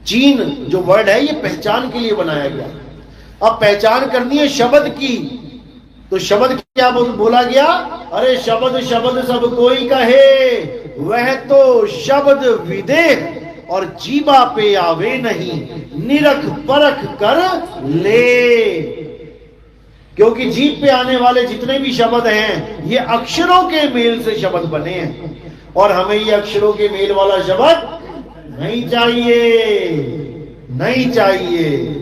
चीन जो वर्ड है ये पहचान के लिए बनाया गया। अब पहचान करनी है शब्द की, तो शब्द क्या बोला गया? अरे शब्द शब्द सब कोई कहे, वह तो शब्द विदेह और जीवा पे आवे नहीं, निरख परख कर ले। क्योंकि जीभ पे आने वाले जितने भी शब्द हैं ये अक्षरों के मेल से शब्द बने हैं, और हमें ये अक्षरों के मेल वाला शब्द नहीं चाहिए, नहीं चाहिए।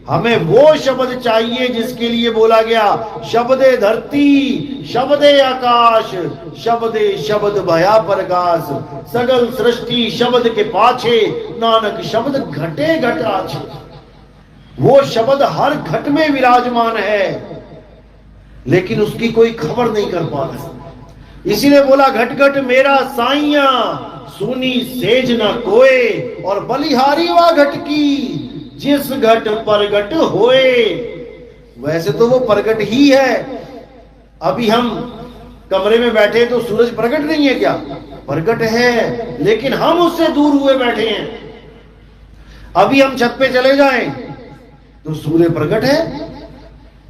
हमें वो शब्द चाहिए जिसके लिए बोला गया शब्दे धरती शब्दे आकाश शब्दे शब्द भया प्रकाश, सगल सृष्टि शब्द के पाछे, नानक शब्द घटे घट आछे। वो शब्द हर घट में विराजमान है, लेकिन उसकी कोई खबर नहीं कर पा रहा। इसीलिए बोला घट घट मेरा साइया, सुनी सेज न कोए, और बलिहारी वा घट की, जिस घट प्रगट होए। वैसे तो वो प्रगट ही है। अभी हम कमरे में बैठे तो सूरज प्रगट नहीं है क्या? प्रगट है, लेकिन हम उससे दूर हुए बैठे हैं। अभी हम छत पे चले जाएं तो सूर्य प्रगट है।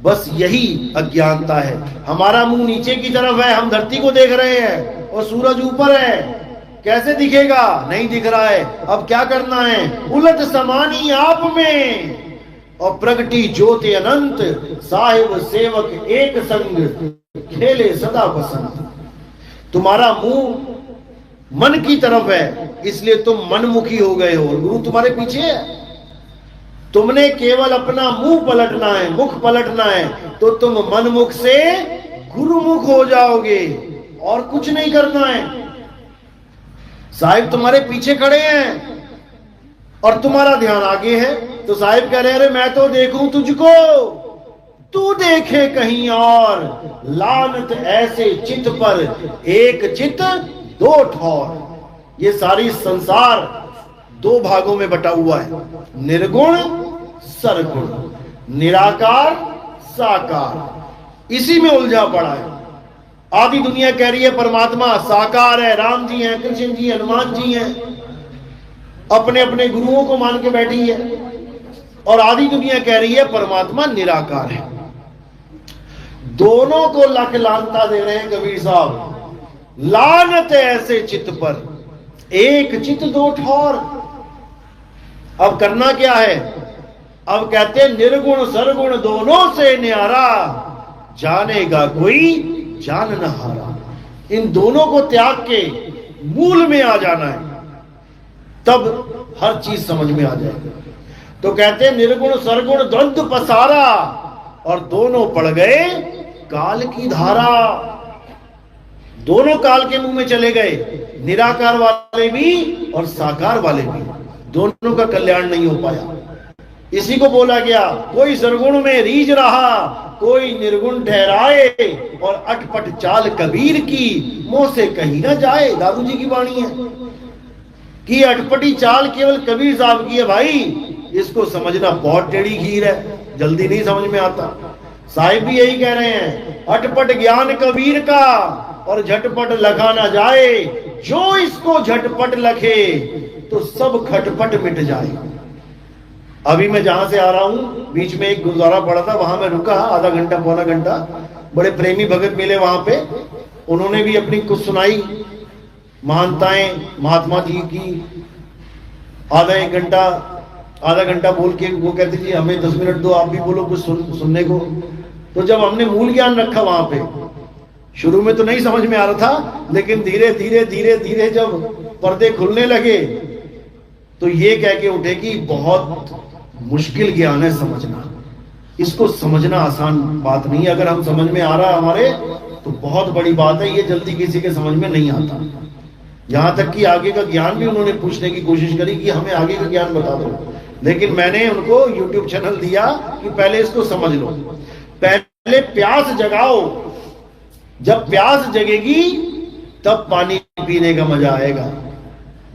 बस यही अज्ञानता है। हमारा मुंह नीचे की तरफ है, हम धरती को देख रहे हैं, और सूरज ऊपर है। कैसे दिखेगा? नहीं दिख रहा है। अब क्या करना है? उलट समानी आप में, और प्रगटी ज्योति अनंत, साहिब सेवक एक संग, खेले सदा बसंत। तुम्हारा मुंह मन की तरफ है, इसलिए तुम मनमुखी हो गए हो, और गुरु तुम्हारे पीछे है। तुमने केवल अपना मुंह पलटना है, मुख पलटना है, तो तुम मनमुख से गुरुमुख हो जाओगे, और कुछ नहीं करना है। साहिब तुम्हारे पीछे खड़े हैं और तुम्हारा ध्यान आगे है, तो साहिब कह रहे हैं अरे मैं तो देखूं तुझको, तू देखे कहीं और, लानत ऐसे चित पर, एक चित दो ठौर। ये सारी संसार दो भागों में बटा हुआ है, निर्गुण सरगुण, निराकार साकार। इसी में उलझा पड़ा है। आधी दुनिया कह रही है परमात्मा साकार है, राम जी हैं, कृष्ण जी, हनुमान जी हैं, अपने अपने गुरुओं को मान के बैठी है। और आधी दुनिया कह रही है परमात्मा निराकार है। दोनों को लख लानता दे रहे हैं कबीर साहब। लानत ऐसे चित्त पर, एक चित्त दो ठौर। अब करना क्या है? अब कहते हैं निर्गुण सरगुण दोनों से न्यारा, जानेगा कोई जान न हारा। इन दोनों को त्याग के मूल में आ जाना है, तब हर चीज समझ में आ जाएगी। तो कहते हैं निर्गुण सरगुण द्वंद्व पसारा, और दोनों पड़ गए काल की धारा। दोनों काल के मुंह में चले गए, निराकार वाले भी और साकार वाले भी। दोनों का कल्याण नहीं हो पाया। इसी को बोला गया कोई सरगुण में रीझ रहा, कोई निर्गुण ठहराए, और अटपट चाल कबीर की, मुंह से कहीं ना जाए। दादू जी की वाणी है कि अटपटी चाल केवल कबीर साहब की है। भाई इसको समझना बहुत टेढ़ी खीर है, जल्दी नहीं समझ में आता। साहिब भी यही कह रहे हैं, अटपट ज्ञान कबीर का, और झटपट लखा ना जाए। जो इसको झटपट लखे तो सब खटपट मिट जाए। अभी मैं जहां से आ रहा हूं, बीच में एक गुरुद्वारा पड़ा था, वहां मैं रुका आधा घंटा पौना घंटा। बड़े प्रेमी भगत मिले वहां पे, उन्होंने भी अपनी कुछ सुनाई महानताएं महात्मा जी की। आधा घंटा बोल के वो कहते जी हमें 10 मिनट दो, आप भी बोलो कुछ सुनने को। तो जब हमने मूल ज्ञान रखा वहां पे, शुरू में तो नहीं समझ में आ रहा था, लेकिन धीरे धीरे धीरे धीरे जब पर्दे खुलने लगे तो ये कह के उठे कि बहुत मुश्किल ज्ञान है समझना। इसको समझना आसान बात नहीं है। अगर हम समझ में आ रहा है हमारे तो बहुत बड़ी बात है, ये जल्दी किसी के समझ में नहीं आता। यहां तक कि आगे का ज्ञान भी उन्होंने पूछने की कोशिश करी कि हमें आगे का ज्ञान बता दो, लेकिन मैंने उनको YouTube चैनल दिया कि पहले इसको समझ लो, पहले प्यास जगाओ। जब प्यास जगेगी तब पानी पीने का मजा आएगा।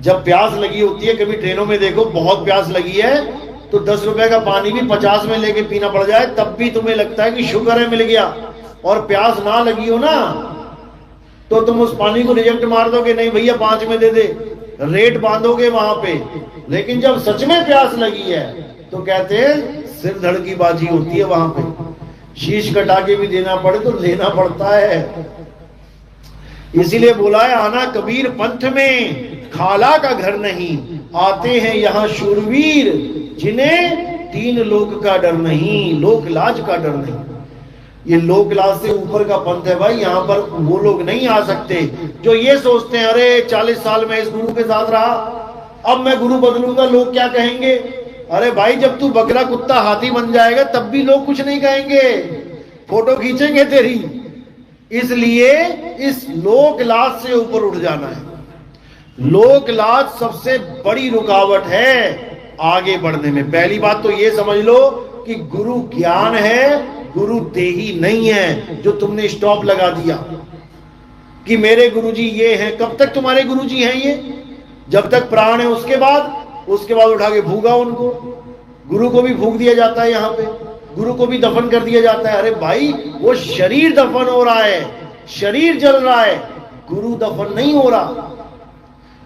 जब प्यास लगी होती है, कभी ट्रेनों में देखो बहुत प्यास लगी है तो 10 रुपए का पानी भी 50 में लेके पीना पड़ जाए, तब भी तुम्हें लगता है कि शुक्र है मिल गया। और प्यास ना लगी हो ना तो तुम उस पानी को रिजेक्ट मार दोगे, नहीं भैया 5 में दे दे, रेट बांधोगे वहां पे, लेकिन जब सच में प्यास लगी है तो कहते हैं सिर धड़ की बाजी होती है वहां पे, शीश कटा के भी देना पड़े तो लेना पड़ता है। इसीलिए बोला है आना कबीर पंथ में खाला का घर नहीं, आते हैं यहाँ शूरवीर जिन्हें तीन लोक का डर नहीं, लोक लाज का डर नहीं। ये लोक लाज से ऊपर का पंथ है भाई, यहाँ पर वो लोग नहीं आ सकते जो ये सोचते हैं अरे 40 साल में इस गुरु के साथ रहा, अब मैं गुरु बदलूंगा लोग क्या कहेंगे। अरे भाई जब तू बकरा कुत्ता हाथी बन जाएगा तब भी लोग कुछ नहीं कहेंगे, फोटो खींचेंगे तेरी। इसलिए इस लोक लाज से ऊपर उठ जाना है। लोक लाज सबसे बड़ी रुकावट है आगे बढ़ने में। पहली बात तो ये समझ लो कि गुरु ज्ञान है, गुरु देही नहीं है जो तुमने स्टॉप लगा दिया कि मेरे गुरुजी ये हैं। कब तक तुम्हारे गुरुजी हैं ये? जब तक प्राण है, उसके बाद उठा के फूंका उनको। गुरु को भी फूंक दिया जाता है, यहाँ पे गुरु को भी दफन कर दिया जाता है। अरे भाई वो शरीर दफन हो रहा है, शरीर जल रहा है, गुरु दफन नहीं हो रहा।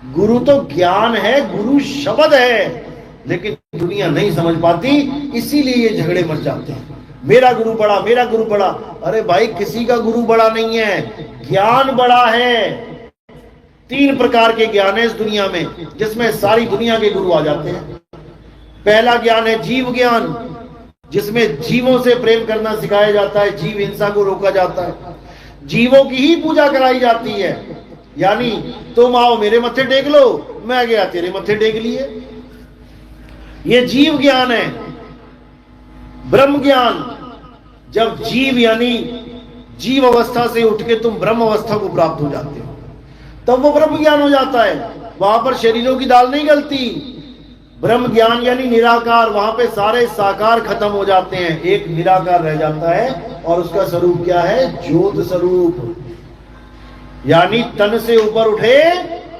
गुरु तो ज्ञान है, गुरु शब्द है, लेकिन दुनिया नहीं समझ पाती, इसीलिए ये झगड़े मच जाते हैं। मेरा गुरु बड़ा, मेरा गुरु बड़ा। अरे भाई किसी का गुरु बड़ा नहीं है, ज्ञान बड़ा है। 3 प्रकार के ज्ञान है इस दुनिया में जिसमें सारी दुनिया के गुरु आ जाते हैं। पहला ज्ञान है जीव ज्ञान, जिसमें जीवों से प्रेम करना सिखाया जाता है, जीव हिंसा को रोका जाता है, जीवों की ही पूजा कराई जाती है। यानी तुम आओ मेरे मत्थे टेक लो, मैं गया तेरे मत्थे टेक लिए। ये जीव ज्ञान है। ब्रह्म ज्ञान, जब जीव यानी जीव अवस्था से उठ के तुम ब्रह्म अवस्था को प्राप्त हो जाते हो तब वो ब्रह्म ज्ञान हो जाता है। वहां पर शरीरों की दाल नहीं गलती। ब्रह्म ज्ञान यानी निराकार, वहां पे सारे साकार खत्म हो जाते हैं, एक निराकार रह जाता है। और उसका स्वरूप क्या है? ज्योत स्वरूप। यानी तन से ऊपर उठे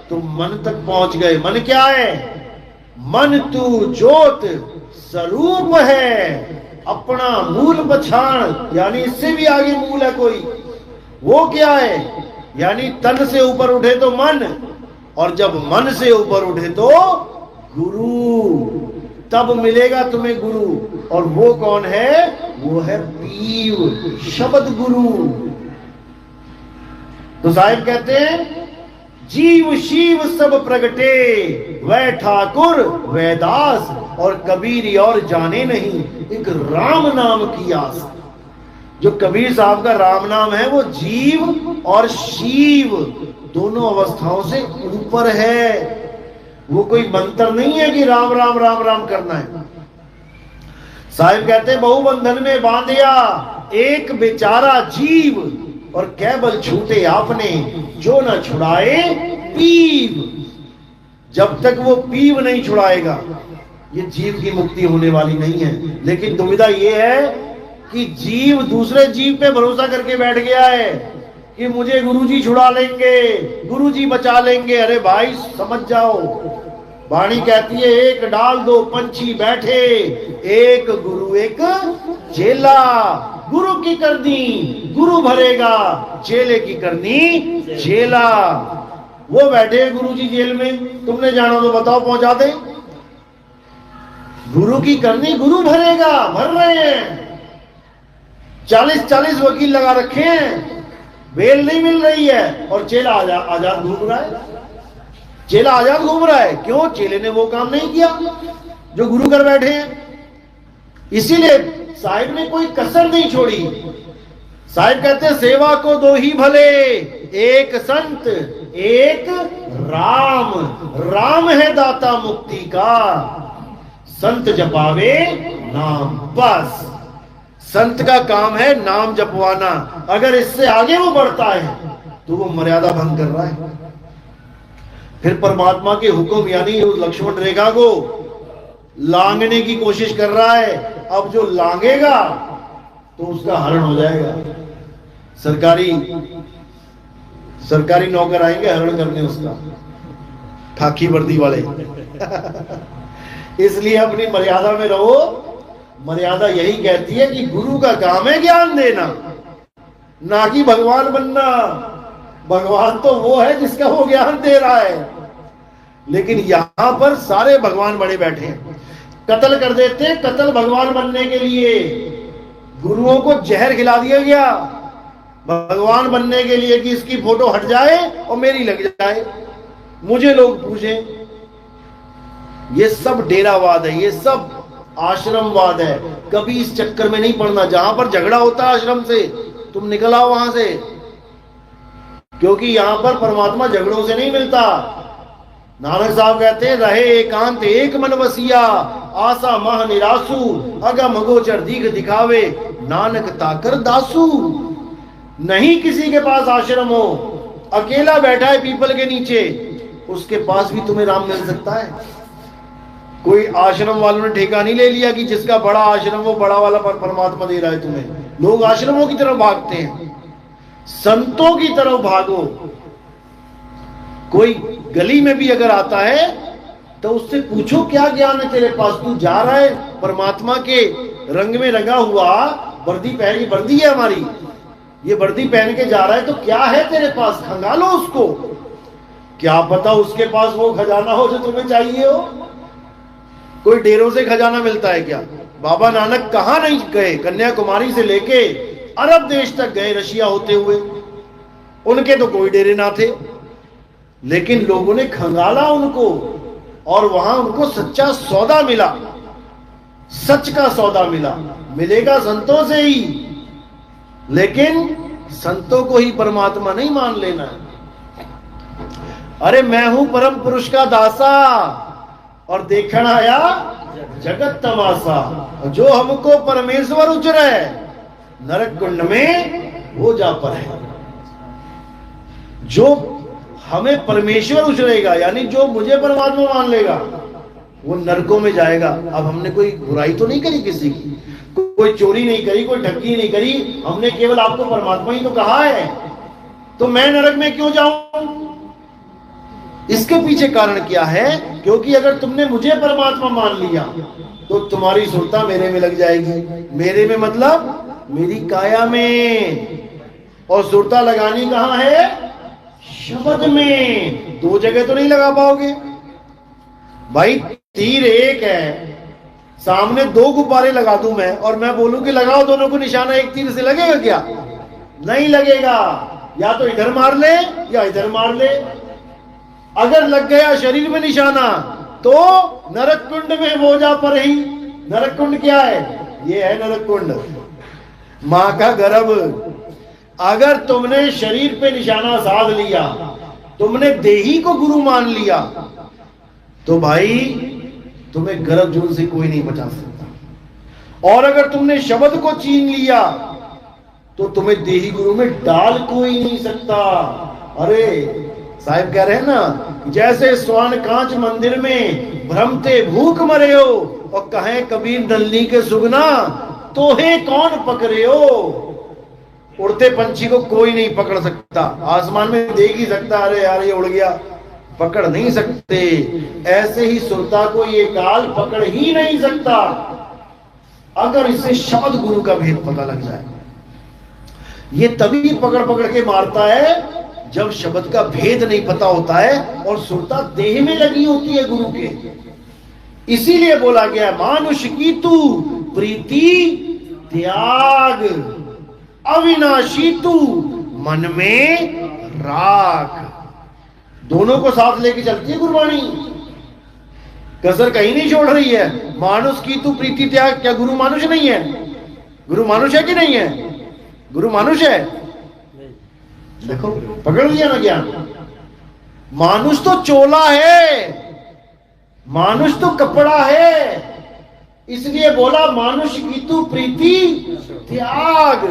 तो मन तक पहुंच गए। मन क्या है? मन तू ज्योत स्वरूप है, अपना मूल पछाण, यानी इससे भी आगे मूल है कोई। वो क्या है? यानी तन से ऊपर उठे तो मन, और जब मन से ऊपर उठे तो गुरु, तब मिलेगा तुम्हें गुरु। और वो कौन है? वो है पीव, शब्द गुरु। तो साहिब कहते हैं जीव शिव सब प्रगटे, वह ठाकुर वह दास, और कबीर और जाने नहीं एक राम नाम की आस। जो कबीर साहब का राम नाम है वो जीव और शिव दोनों अवस्थाओं से ऊपर है। वो कोई मंत्र नहीं है कि राम राम राम राम करना है। साहिब कहते हैं बहुबंधन में बांधिया एक बेचारा जीव, और केवल छूटे आपने जो न छुड़ाए पीव। जब तक वो पीव नहीं छुड़ाएगा ये जीव की मुक्ति होने वाली नहीं है। लेकिन दुविधा ये है कि जीव दूसरे जीव पे भरोसा करके बैठ गया है कि मुझे गुरुजी छुड़ा लेंगे, गुरुजी बचा लेंगे। अरे भाई समझ जाओ, वाणी कहती है एक डाल दो पंछी बैठे, एक गुरु एक चेला। गुरु की करनी गुरु भरेगा, चेले की करनी चेला। वो बैठे गुरुजी जेल में, तुमने जाना तो बताओ पहुंचा दे। गुरु की करनी गुरु भरेगा, भर रहे हैं। 40-40 वकील लगा रखे हैं, बेल नहीं मिल रही है, और चेला आजाद घूम रहा है। चेला आजाद घूम रहा है क्यों? चेले ने वो काम नहीं किया जो गुरु कर बैठे हैं। इसीलिए साहिब ने कोई कसर नहीं छोड़ी। साहिब कहते सेवा को दो ही भले, एक संत एक राम। राम है दाता मुक्ति का, संत जपावे नाम। बस संत का काम है नाम जपवाना। अगर इससे आगे वो बढ़ता है तो वो मर्यादा भंग कर रहा है। फिर परमात्मा के हुक्म यानी उस लक्ष्मण रेखा को लांघने की कोशिश कर रहा है। अब जो लांघेगा तो उसका हरण हो जाएगा। सरकारी नौकर आएंगे हरण करने उसका, खाकी वर्दी वाले। इसलिए अपनी मर्यादा में रहो। मर्यादा यही कहती है कि गुरु का काम है ज्ञान देना, ना कि भगवान बनना। भगवान तो वो है जिसका वो ज्ञान दे रहा है। लेकिन यहां पर सारे भगवान बड़े बैठे हैं, कत्ल कर देते, कत्ल भगवान बनने के लिए। गुरुओं को जहर खिला दिया गया भगवान बनने के लिए कि इसकी फोटो हट जाए और मेरी लग जाए, मुझे लोग पूछें। ये सब डेरावाद है, ये सब आश्रमवाद है। कभी इस चक्कर में नहीं पड़ना। जहां पर झगड़ा होता है आश्रम से, तुम निकल आओ वहां से, क्योंकि यहां पर परमात्मा झगड़ों से नहीं मिलता। नानक साहब कहते हैं, रहे एकांत एक मन वसिया, आशा मह निरासु, अगम गोचर दीघ दिखावे, नानक ताकर दासू। नहीं किसी के पास आश्रम हो, अकेला बैठा है पीपल के नीचे, उसके पास भी तुम्हें राम मिल सकता है। कोई आश्रम वालों ने ठेका नहीं ले लिया कि जिसका बड़ा आश्रम वो बड़ा वाला परमात्मा दे रहा है तुम्हें। लोग आश्रमों की तरफ भागते हैं, संतों की तरफ भागो। कोई गली में भी अगर आता है तो उससे पूछो क्या ज्ञान है तेरे पास, तू जा रहा है परमात्मा के रंग में रंगा हुआ, वर्दी पहन, वर्दी है हमारी, ये वर्दी पहन के जा रहा है, तो क्या है तेरे पास, खंगालो उसको। क्या पता उसके पास वो खजाना हो जो तुम्हें चाहिए हो। कोई डेरों से खजाना मिलता है क्या? बाबा नानक कहां नहीं गए, कन्याकुमारी से लेके अरब देश तक गए, रशिया होते हुए। उनके तो कोई डेरे ना थे, लेकिन लोगों ने खंगाला उनको, और वहां उनको सच्चा सौदा मिला, सच का सौदा मिला। मिलेगा संतों से ही, लेकिन संतों को ही परमात्मा नहीं मान लेना है। अरे मैं हूं परम पुरुष का दासा, और देखना आया जगत तमाशा। जो हमको परमेश्वर उचरे नरक कुंड में वो जा पर है। जो हमें परमेश्वर उचरेगा, यानी जो मुझे परमात्मा मान लेगा, वो नरकों में जाएगा। अब हमने कोई बुराई तो नहीं करी किसी की, कोई चोरी नहीं करी, कोई ठगी नहीं करी, हमने केवल आपको परमात्मा ही तो कहा है, तो मैं नरक में क्यों जाऊं? इसके पीछे कारण क्या है? क्योंकि अगर तुमने मुझे परमात्मा मान लिया तो तुम्हारी सुरता मेरे में लग जाएगी। मेरे में मतलब मेरी काया में, और सुरता लगानी कहां है? शब्द में। दो जगह तो नहीं लगा पाओगे भाई। तीर एक है, सामने दो गुब्बारे लगा दूं मैं, और मैं बोलूं कि लगाओ दोनों को निशाना, एक तीर से लगेगा क्या? नहीं लगेगा। या तो इधर मार ले या इधर मार ले। अगर लग गया शरीर में निशाना तो नरक कुंड में वो जा पर ही। नरक कुंड क्या है? ये है नरक कुंड, मां का गर्भ। अगर तुमने शरीर पे निशाना साध लिया, तुमने देही को गुरु मान लिया, तो भाई तुम्हें गर्भ जून से कोई नहीं बचा सकता। और अगर तुमने शब्द को छीन लिया तो तुम्हें देही गुरु में डाल कोई नहीं सकता। अरे साहिब कह रहे हैं ना, जैसे स्वर्ण कांच मंदिर में भ्रमते भूख मरे हो, और कहे कबीर नलनी के सुगना तोहे कौन पकड़े हो। उड़ते पंछी को कोई नहीं पकड़ सकता, आसमान में देख ही सकता, अरे यार ये उड़ गया, पकड़ नहीं सकते। ऐसे ही सुरता को ये काल पकड़ ही नहीं सकता, अगर इसे शब्द गुरु का भेद पता लग जाए। ये तभी पकड़ पकड़ के मारता है जब शब्द का भेद नहीं पता होता है, और सुरता देह में लगी होती है गुरु के। इसीलिए बोला गया, मानुष की तू प्रीति त्याग, अविनाशी तू मन में राख। दोनों को साथ लेके चलती है गुरुवाणी, कसर कहीं नहीं छोड़ रही है। मानुष की तू प्रीति त्याग, क्या गुरु मानुष नहीं है? गुरु मानुष है कि नहीं है? गुरु मानुष है। देखो पकड़ लिया ना ज्ञान। मानुष तो चोला है, मानुष तो कपड़ा है। इसलिए बोला मानुष की तू प्रीति त्याग।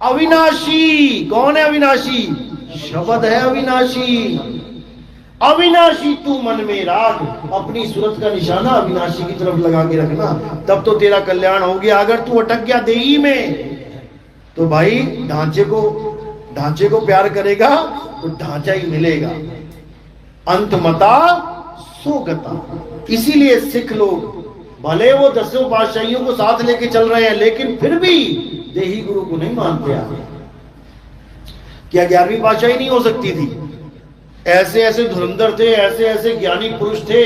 अविनाशी कौन है? अविनाशी शब्द है अविनाशी। अविनाशी तू मन में राग। अपनी सूरत का निशाना अविनाशी की तरफ लगा के रखना, तब तो तेरा कल्याण हो गया। अगर तू अटक गया देही में तो भाई ढांचे को प्यार करेगा तो ढांचा ही मिलेगा। अंतमता सुगता। इसीलिए सिख लोग भले वो 10 पातशाहियों को साथ लेके चल रहे हैं, लेकिन फिर भी देही गुरु को नहीं मानते। क्या 11वीं पातशाही नहीं हो सकती थी? ऐसे ऐसे धुरंधर थे, ऐसे ऐसे ज्ञानी पुरुष थे,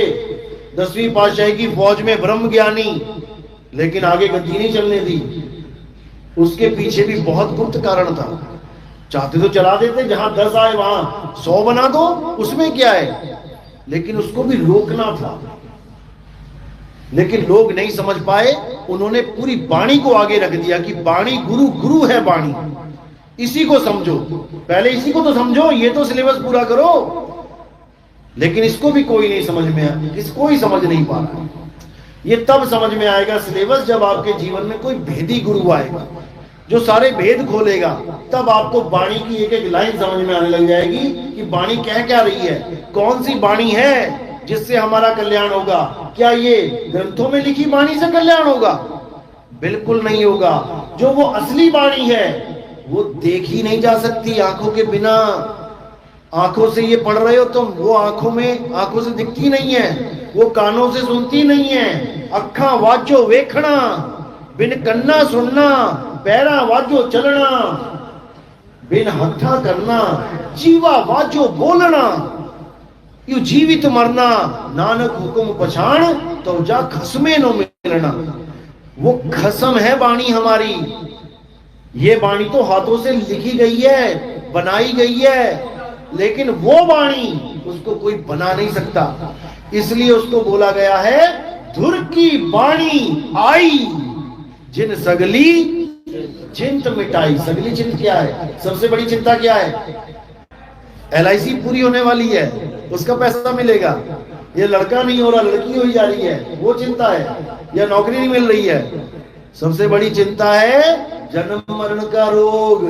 10वीं पातशाही की फौज में ब्रह्म ज्ञानी, लेकिन आगे गद्दी नहीं चलने दी। उसके पीछे भी बहुत गुप्त कारण था। चाहते तो चला देते, जहां 10 आए वहां 100 बना दो, उसमें क्या है, लेकिन उसको भी रोकना था। लेकिन लोग नहीं समझ पाए, उन्होंने पूरी वाणी को आगे रख दिया कि वाणी गुरु, गुरु है वाणी, इसी को समझो, पहले इसी को तो समझो, ये तो सिलेबस पूरा करो। लेकिन इसको भी कोई नहीं समझ में आया, इसको ही समझ नहीं पा रहा। ये तब समझ में आएगा सिलेबस जब आपके जीवन में कोई भेदी गुरु आएगा जो सारे भेद खोलेगा, तब आपको वाणी की एक एक लाइन समझ में आने लग जाएगी कि वाणी कह क्या रही है, कौन सी वाणी है जिससे हमारा कल्याण होगा। क्या ये ग्रंथों में लिखी वाणी से कल्याण होगा? बिल्कुल नहीं होगा। जो वो असली वाणी है वो देखी नहीं जा सकती आंखों के बिना। आंखों से ये पढ़ रहे हो तुम, वो आंखों से दिखती नहीं है, वो कानों से सुनती नहीं है। अखा वाजो वेखना, बिन कन्ना सुनना, पैरा वाजो चलना, बिन हथा करना, जीवा वाजो बोलना, यू जीवित मरना, नानक हुक्म पछाण तो जा खसमे नो मिलना। वो खसम है वाणी हमारी। ये वाणी तो हाथों से लिखी गई है, बनाई गई है, लेकिन वो वाणी उसको कोई बना नहीं सकता। इसलिए उसको बोला गया है धुर की वाणी आई, जिन सगली चिंत मिटाई। सगली चिंत क्या है? सबसे बड़ी चिंता क्या है? LIC पूरी होने वाली है, उसका पैसा मिलेगा। ये लड़का नहीं हो रहा, लड़की हो जा रही है, वो चिंता है। या नौकरी नहीं मिल रही है। सबसे बड़ी चिंता है जन्म मरण का रोग।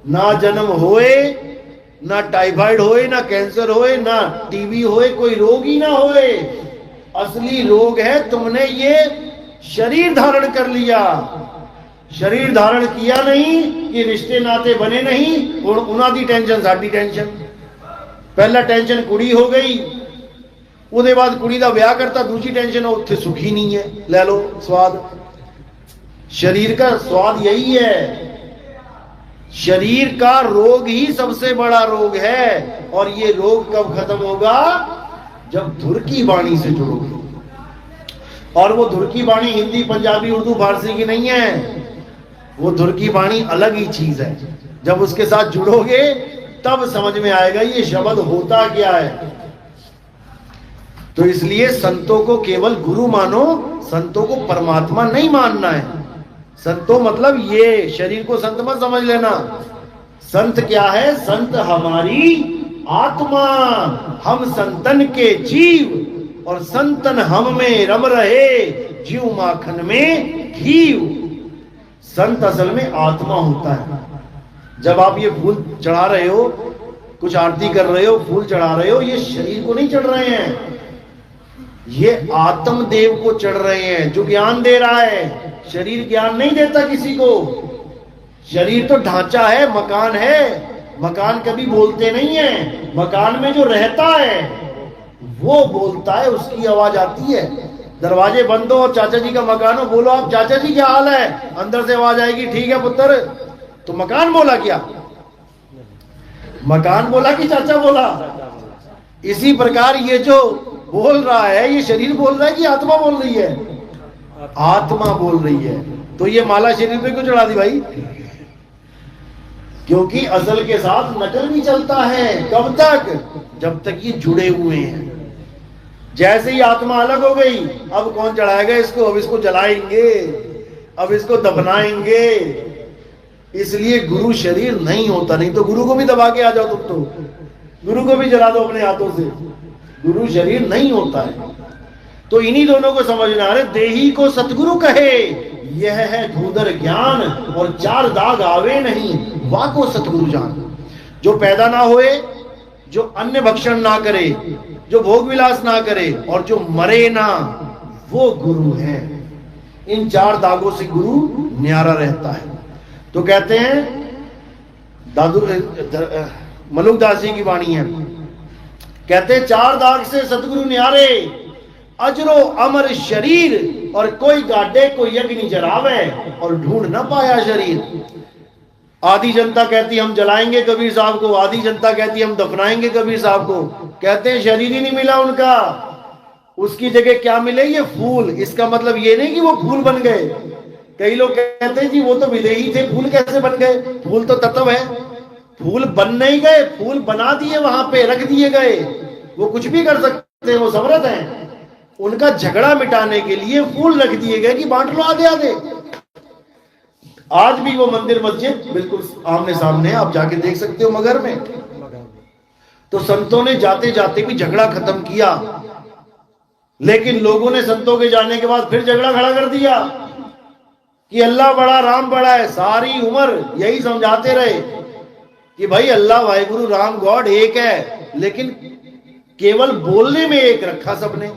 ना जन्म होए, ना टाइफाइड होए, ना कैंसर होए, ना टीबी होए, कोई रोग ही ना होए। असली रोग है तुमने ये शरीर धारण कर लिया। शरीर धारण किया नहीं कि रिश्ते नाते बने नहीं, और उन्हां दी टेंशन साडी टेंशन। पहला टेंशन कुड़ी हो गई, उसके बाद कुड़ी का ब्याह करता, दूसरी टेंशन उत्थे सुखी नहीं है, ले लो स्वाद। शरीर का स्वाद यही है। शरीर का रोग ही सबसे बड़ा रोग है। और ये रोग कब खत्म होगा? जब धुर की वाणी से जुड़ोगे। और वो धुर की वाणी हिंदी, पंजाबी, उर्दू, फारसी की नहीं है। वो धुर की वाणी अलग ही चीज है। जब उसके साथ जुड़ोगे तब समझ में आएगा ये शब्द होता क्या है। तो इसलिए संतों को केवल गुरु मानो, संतों को परमात्मा नहीं मानना है। संतों मतलब ये शरीर को संत मत समझ लेना। संत क्या है? संत हमारी आत्मा, हम संतन के जीव, और संतन हम में रम रहे, जीव माखन में घीव। संत असल में आत्मा होता है। जब आप ये फूल चढ़ा रहे हो, कुछ आरती कर रहे हो, फूल चढ़ा रहे हो, ये शरीर को नहीं चढ़ रहे हैं, ये आत्मदेव को चढ़ रहे हैं जो ज्ञान दे रहा है। शरीर ज्ञान नहीं देता किसी को। शरीर तो ढांचा है, मकान है। मकान कभी बोलते नहीं है। मकान में जो रहता है वो बोलता है, उसकी आवाज आती है। दरवाजे बंद हो, चाचा जी का मकान हो, बोलो आप चाचा जी क्या हाल है, अंदर से आवाज आएगी ठीक है पुत्र। तो मकान बोला क्या? मकान बोला कि चाचा बोला? इसी प्रकार ये जो बोल रहा है, ये शरीर बोल रहा है कि आत्मा बोल रही है? आत्मा बोल रही है। तो ये माला शरीर पे क्यों चढ़ा दी भाई? क्योंकि असल के साथ नकल भी चलता है। कब तक? जब तक ये जुड़े हुए हैं। जैसे ही आत्मा अलग हो गई, अब कौन चढ़ाएगा इसको? अब इसको जलाएंगे, अब इसको दफनाएंगे। इसलिए गुरु शरीर नहीं होता। नहीं तो गुरु को भी दबा के आ जाओ तुम, तो गुरु को भी जला दो अपने हाथों से। गुरु शरीर नहीं होता है। तो इन्हीं दोनों को समझना है। देही को सतगुरु कहे, यह है धूधर ज्ञान, और 4 दाग आवे नहीं, वाको सतगुरु जान। जो पैदा ना होए, जो अन्न भक्षण ना करे, जो भोग विलास ना करे, और जो मरे ना, वो गुरु है। इन 4 दागों से गुरु न्यारा रहता है। तो कहते हैं, दादू मलुकदास जी की वाणी है, कहते हैं 4 दाग से सतगुरु न्यारे, अजरो अमर शरीर, और कोई गाडे कोई अग्नि जरावे, और ढूंढ न पाया शरीर। आधी जनता कहती हम जलाएंगे कबीर साहब को, आधी जनता कहती हम दफनाएंगे कबीर साहब को। कहते हैं शरीर ही नहीं मिला उनका, उसकी जगह क्या मिले? ये फूल। इसका मतलब ये नहीं कि वो फूल बन गए। कई लोग कहते हैं जी वो तो मिले ही थे, फूल कैसे बन गए? फूल तो तत्व है, फूल बन नहीं गए, फूल बना दिए, वहां पे रख दिए गए। वो कुछ भी कर सकते हैं, वो समर्थ हैं। उनका झगड़ा मिटाने के लिए फूल रख दिए गए कि बांट लो आधे आधे। आज भी वो मंदिर मस्जिद बिल्कुल आमने सामने, आप जाके देख सकते हो मगर में। तो संतों ने जाते जाते भी झगड़ा खत्म किया, लेकिन लोगों ने संतों के जाने के बाद फिर झगड़ा खड़ा कर दिया कि अल्लाह बड़ा राम बड़ा है। सारी उम्र यही समझाते रहे कि भाई अल्लाह वाहिगुरु राम गॉड एक है, लेकिन केवल बोलने में एक रखा सबने।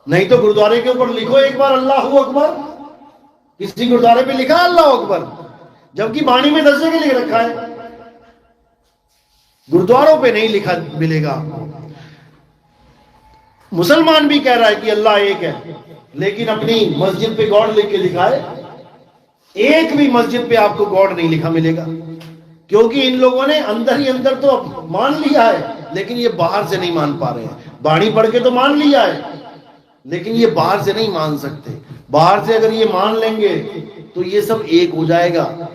नहीं तो गुरुद्वारे के ऊपर लिखो एक बार अल्लाहू अकबर, किसी गुरुद्वारे पे लिखा अल्लाह अकबर, जबकि वाणी में 10 जगह लिख रखा है, गुरुद्वारों पे नहीं लिखा मिलेगा। मुसलमान भी कह रहा है कि अल्लाह एक है, लेकिन अपनी मस्जिद पे गॉड लिख के लिखा है। एक भी मस्जिद पे आपको गॉड नहीं लिखा मिलेगा, क्योंकि इन लोगों ने अंदर ही अंदर तो मान लिया है, लेकिन ये बाहर से नहीं मान पा रहे हैं। बाणी पढ़ के तो मान लिया है, लेकिन ये बाहर से नहीं मान सकते। बाहर से अगर ये मान लेंगे तो ये सब एक हो जाएगा।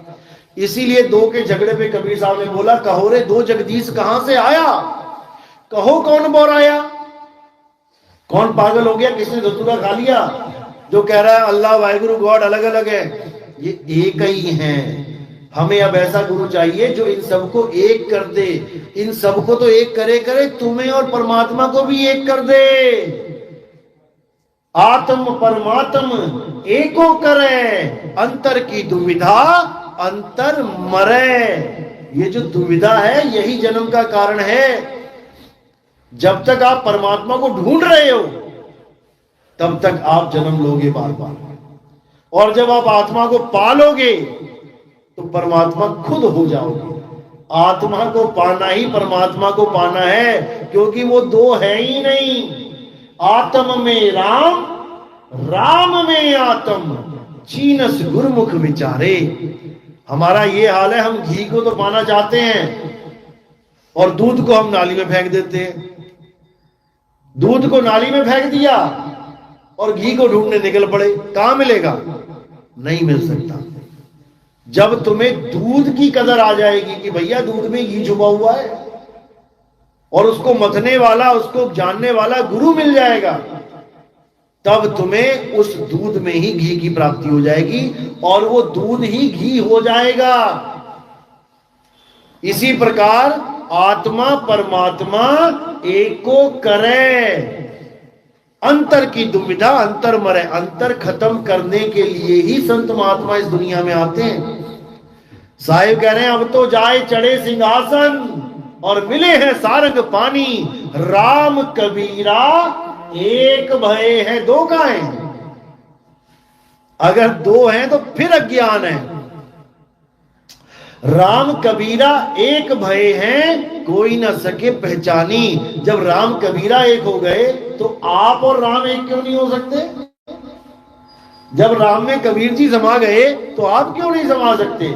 इसीलिए दो के झगड़े पे कबीर साहब ने बोला, कहो रे दो जगदीश कहां से आया, कहो कौन बोराया। कौन पागल हो गया, किसने धतूरा खा लिया जो कह रहा है अल्लाह वाहिगुरु गॉड अलग अलग है? ये एक ही हैं। हमें अब ऐसा गुरु चाहिए जो इन सबको एक कर दे। इन सबको तो एक करे करे, तुम्हें और परमात्मा को भी एक कर दे। आत्म परमात्म एको करे, अंतर की दुविधा अंतर मरे। ये जो दुविधा है यही जन्म का कारण है। जब तक आप परमात्मा को ढूंढ रहे हो तब तक आप जन्म लोगे बार बार, और जब आप आत्मा को पालोगे तो परमात्मा खुद हो जाओगे। आत्मा को पाना ही परमात्मा को पाना है, क्योंकि वो दो है ही नहीं। आत्म में राम, राम में आत्म, चीनस गुरुमुख विचारे। हमारा ये हाल है, हम घी को तो पाना चाहते हैं और दूध को हम नाली में फेंक देते हैं। दूध को नाली में फेंक दिया और घी को ढूंढने निकल पड़े। कहां मिलेगा? नहीं मिल सकता। जब तुम्हें दूध की कदर आ जाएगी कि भैया दूध में घी छुपा हुआ है, और उसको मथने वाला, उसको जानने वाला गुरु मिल जाएगा, तब तुम्हें उस दूध में ही घी की प्राप्ति हो जाएगी और वो दूध ही घी हो जाएगा। इसी प्रकार आत्मा परमात्मा एको करे, अंतर की दुविधा अंतर मरे। अंतर खत्म करने के लिए ही संत महात्मा इस दुनिया में आते हैं। साहिब कह रहे हैं अब तो जाए चढ़े सिंहासन और मिले हैं सारंग पानी। राम कबीरा एक भय है, दो का है। अगर दो हैं तो फिर अज्ञान है। राम कबीरा एक भय हैं, कोई ना सके पहचानी। जब राम कबीरा एक हो गए तो आप और राम एक क्यों नहीं हो सकते? जब राम में कबीर जी समा गए तो आप क्यों नहीं समा सकते?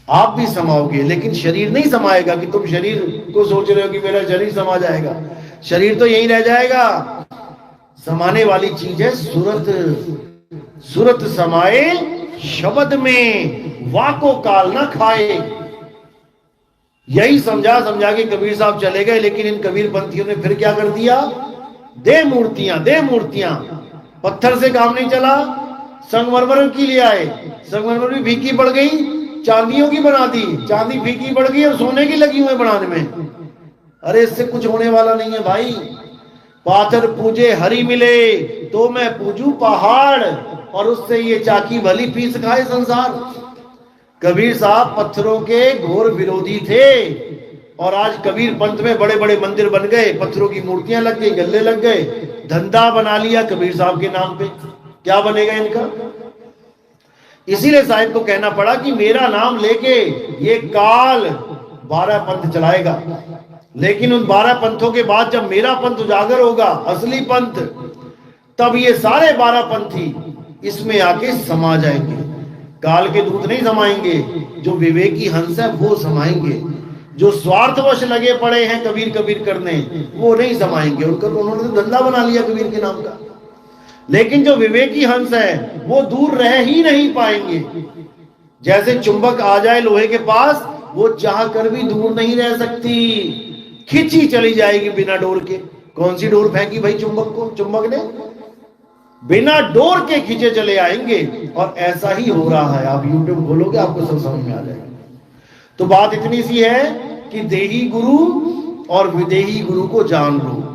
आप भी समाओगे, लेकिन शरीर नहीं समाएगा कि तुम शरीर को सोच रहे हो कि मेरा शरीर समा जाएगा। शरीर तो यही रह जाएगा। समाने वाली चीज है सूरत। सूरत समाए शब्द में, वाको काल ना खाए। यही समझा समझा के कबीर साहब चले गए, लेकिन इन कबीर पंथियों ने फिर क्या कर दिया? दे मूर्तियां, दे मूर्तियां। पत्थर से काम नहीं चला, संगमरमर की ले आए। संगमरमर भी फीकी पड़ गई, चांदियों की बना दी। चांदी फीकी पड़ गई और सोने की लगी हुई बनाने में। अरे इससे कुछ होने वाला नहीं है भाई। पाथर पूजे हरि मिले तो मैं पूजू पहाड़, और उससे ये चाकी भली पीस खाए संसार। कबीर साहब पत्थरों के घोर विरोधी थे, और आज कबीर पंथ में बड़े बड़े मंदिर बन गए, पत्थरों की मूर्तियां लग गई, गल्ले लग गए, धंधा बना लिया कबीर साहब के नाम पे। क्या बनेगा इनका? इसीलिए साहिब को कहना पड़ा कि मेरा नाम लेके ये काल 12 पंथ चलाएगा, लेकिन उन 12 पंथों के बाद जब मेरा पंथ उजागर होगा, असली पंथ, तब ये सारे 12 पंथी इसमें आके समा जाएंगे। काल के दूत नहीं समाएंगे, जो विवेकी हंस है वो समाएंगे। जो स्वार्थवश लगे पड़े हैं कबीर कबीर करने, वो नहीं समाएंगे। उन्होंने तो धंधा बना लिया कबीर के नाम का। लेकिन जो विवेकी हंस है वो दूर रह ही नहीं पाएंगे। जैसे चुंबक आ जाए लोहे के पास, वो चाह कर भी दूर नहीं रह सकती, खिंची चली जाएगी बिना डोर के। कौन सी डोर फेंकी भाई चुंबक को? चुंबक ने बिना डोर के खींचे चले आएंगे। और ऐसा ही हो रहा है। आप यूट्यूब खोलोगे आपको सब समझ में आ जाएगा। तो बात इतनी सी है कि देही गुरु और विदेही गुरु को जान लो।